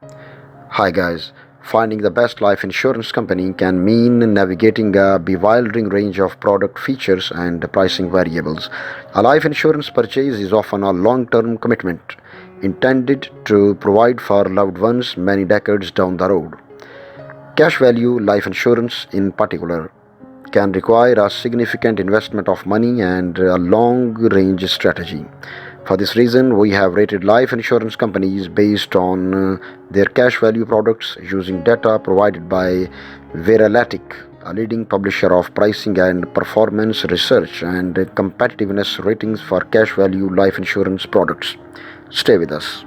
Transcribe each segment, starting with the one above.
Hi guys, finding the best life insurance company can mean navigating a bewildering range of product features and pricing variables. A life insurance purchase is often a long term commitment intended to provide for loved ones many decades down the road. Cash value life insurance, in particular, can require a significant investment of money and a long range strategy. For this reason, we have rated life insurance companies based on their cash value products using data provided by Veralatic, a leading publisher of pricing and performance research and competitiveness ratings for cash value life insurance products. Stay with us.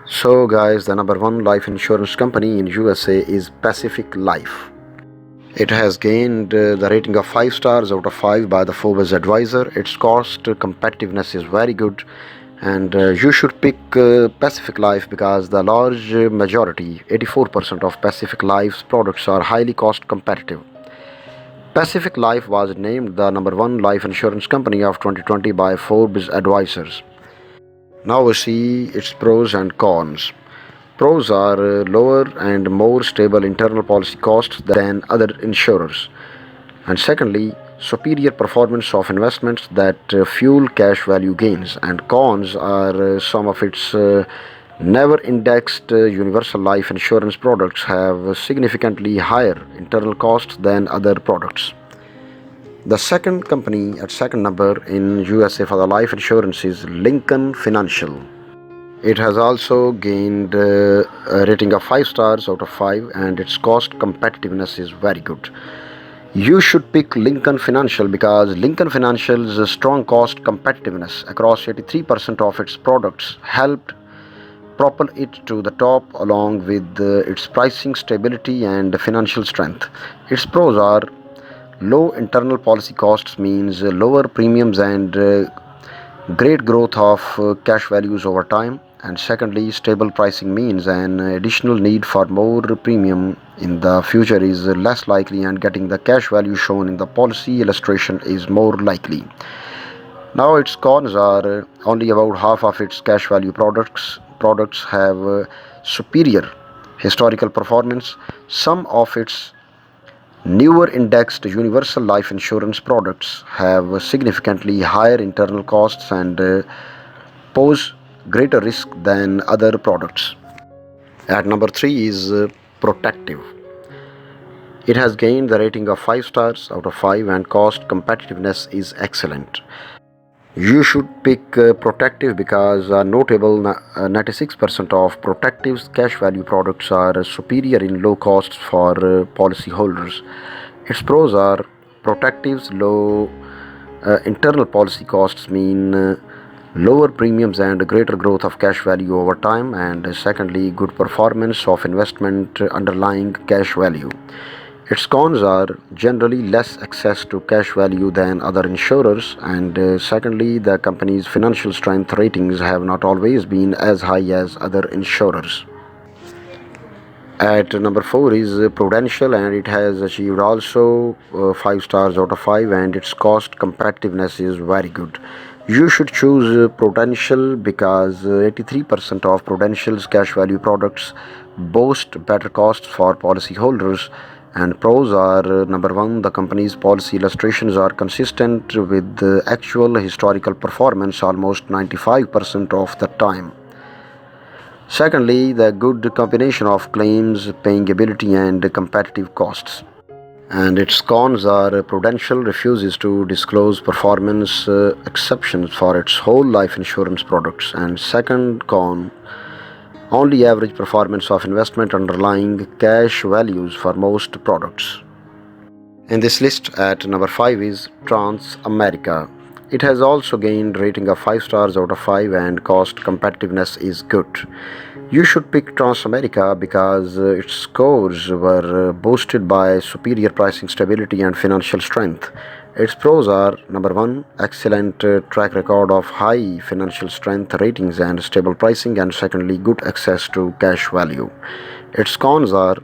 So guys, the number one life insurance company in USA is Pacific Life. It has gained the rating of 5 stars out of 5 by the Forbes Advisor. Its cost competitiveness is very good, and you should pick Pacific Life because the large majority, 84% of Pacific Life's products are highly cost competitive. Pacific Life was named the number one life insurance company of 2020 by Forbes Advisors. Now we see its pros and cons. Pros are lower and more stable internal policy costs than other insurers. And secondly, superior performance of investments that fuel cash value gains. And cons are some of its never indexed universal life insurance products have significantly higher internal costs than other products. The second company at second number in USA for the life insurance is Lincoln Financial. It has also gained a rating of 5 stars out of 5, and its cost competitiveness is very good. You should pick Lincoln Financial because Lincoln Financial's strong cost competitiveness across 83% of its products helped propel it to the top along with its pricing stability and financial strength. Its pros are low internal policy costs means lower premiums and great growth of cash values over time, and secondly, stable pricing means an additional need for more premium in the future is less likely, and getting the cash value shown in the policy illustration is more likely. Now its cons are only about half of its cash value products have superior historical performance. Some of its newer indexed universal life insurance products have significantly higher internal costs and pose greater risk than other products. At number 3 is Protective. It has gained the rating of 5 stars out of 5 and cost competitiveness is excellent. You should pick Protective because a notable 96% of Protective's cash value products are superior in low costs for policyholders. Its pros are Protective's low internal policy costs mean lower premiums and greater growth of cash value over time, and secondly, good performance of investment underlying cash value. Its cons are generally less access to cash value than other insurers, and secondly, the company's financial strength ratings have not always been as high as other insurers. At number 4 is Prudential, and it has achieved also 5 stars out of 5, and its cost competitiveness is very good. You should choose Prudential because 83% of Prudential's cash value products boast better costs for policyholders. And pros are number 1, the company's policy illustrations are consistent with the actual historical performance almost 95% of the time. Secondly, the good combination of claims paying ability and competitive costs. And its cons are Prudential refuses to disclose performance exceptions for its whole life insurance products. And second con, only average performance of investment underlying cash values for most products. In this list at number 5 is Transamerica. It has also gained rating of 5 stars out of 5 and cost competitiveness is good. You should pick Transamerica because its scores were boosted by superior pricing stability and financial strength. Its pros are number 1, excellent track record of high financial strength ratings and stable pricing, and secondly, good access to cash value. Its cons are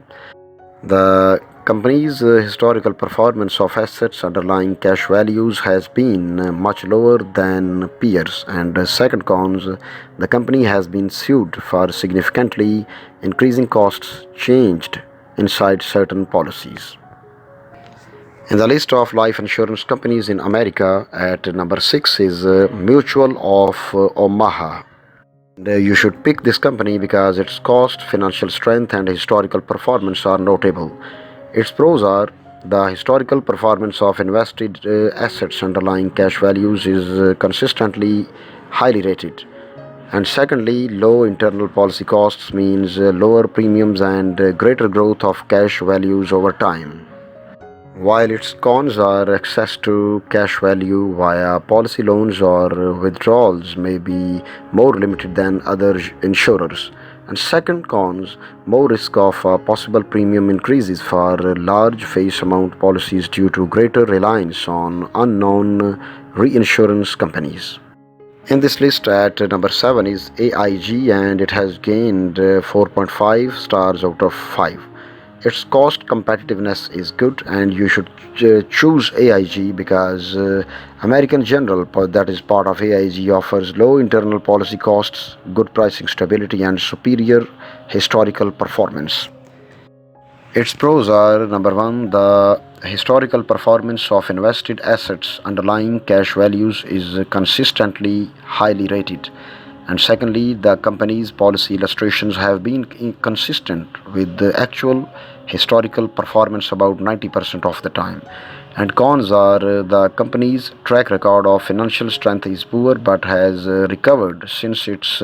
the Companies' historical performance of assets underlying cash values has been much lower than peers. And second cons, the company has been sued for significantly increasing costs changed inside certain policies. In the list of life insurance companies in America, at number 6 is Mutual of Omaha. And, you should pick this company because its cost, financial strength, and historical performance are notable. Its pros are the historical performance of invested assets underlying cash values is consistently highly rated. And secondly, low internal policy costs means lower premiums and greater growth of cash values over time. While its cons are access to cash value via policy loans or withdrawals may be more limited than other insurers. And second cons, more risk of possible premium increases for large face amount policies due to greater reliance on unknown reinsurance companies. In this list at number 7 is AIG, and it has gained 4.5 stars out of 5. Its cost competitiveness is good, and you should choose AIG because American General, that is part of AIG, offers low internal policy costs, good pricing stability, and superior historical performance. Its pros are number 1, the historical performance of invested assets underlying cash values is consistently highly rated. And secondly, the company's policy illustrations have been consistent with the actual historical performance about 90% of the time. And cons are the company's track record of financial strength is poor but has recovered since its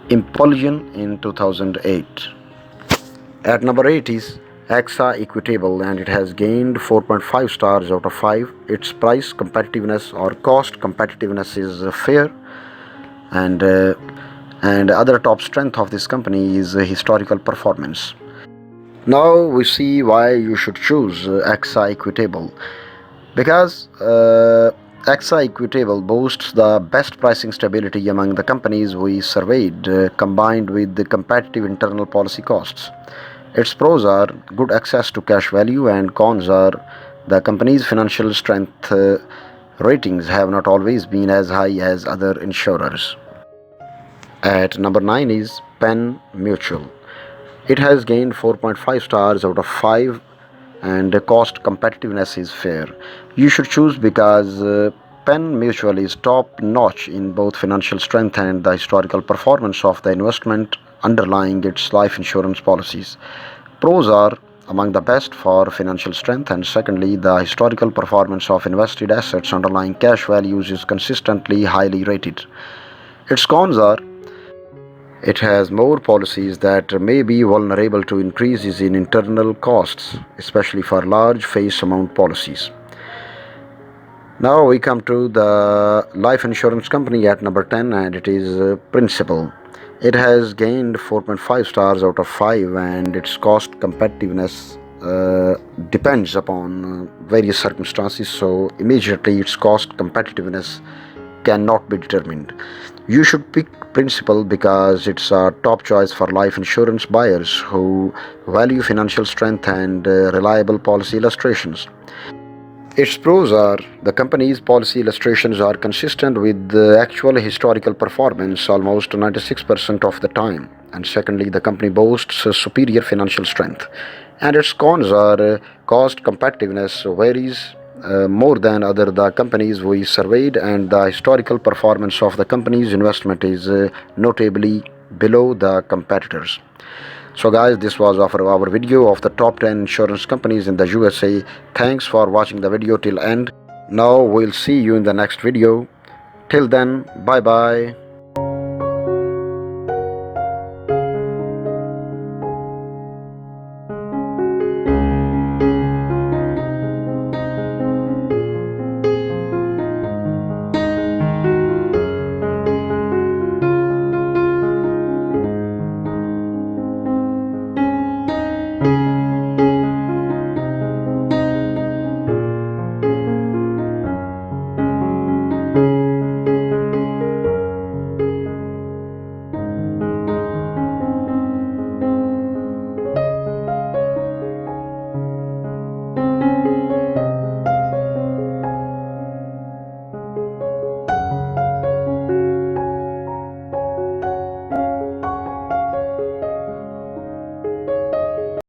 implosion in 2008. At number 8 is AXA Equitable, and it has gained 4.5 stars out of 5. Its price competitiveness or cost competitiveness is fair, and other top strength of this company is historical performance. Now we see why you should choose AXA Equitable. Because AXA Equitable boasts the best pricing stability among the companies we surveyed, combined with the competitive internal policy costs. Its pros are good access to cash value, and cons are the company's financial strength ratings have not always been as high as other insurers. At number 9 is Penn Mutual. It has gained 4.5 stars out of 5, and the cost competitiveness is fair. You should choose because Penn Mutual is top notch in both financial strength and the historical performance of the investment underlying its life insurance policies. Pros are among the best for financial strength, and secondly, the historical performance of invested assets underlying cash values is consistently highly rated. Its cons are it has more policies that may be vulnerable to increases in internal costs, especially for large face amount policies. Now we come to the life insurance company at number 10, and it is Principal. It has gained 4.5 stars out of 5, and its cost competitiveness depends upon various circumstances, so immediately its cost competitiveness cannot be determined. You should pick Principal because it's a top choice for life insurance buyers who value financial strength and reliable policy illustrations. Its pros are the company's policy illustrations are consistent with the actual historical performance almost 96% of the time. And secondly, the company boasts superior financial strength. And its cons are cost competitiveness varies more than other the companies we surveyed, and the historical performance of the company's investment is notably below the competitors. So guys, this was our video of the top 10 insurance companies in the USA. Thanks for watching the video till end. Now we'll see you in the next video. Till then, bye bye.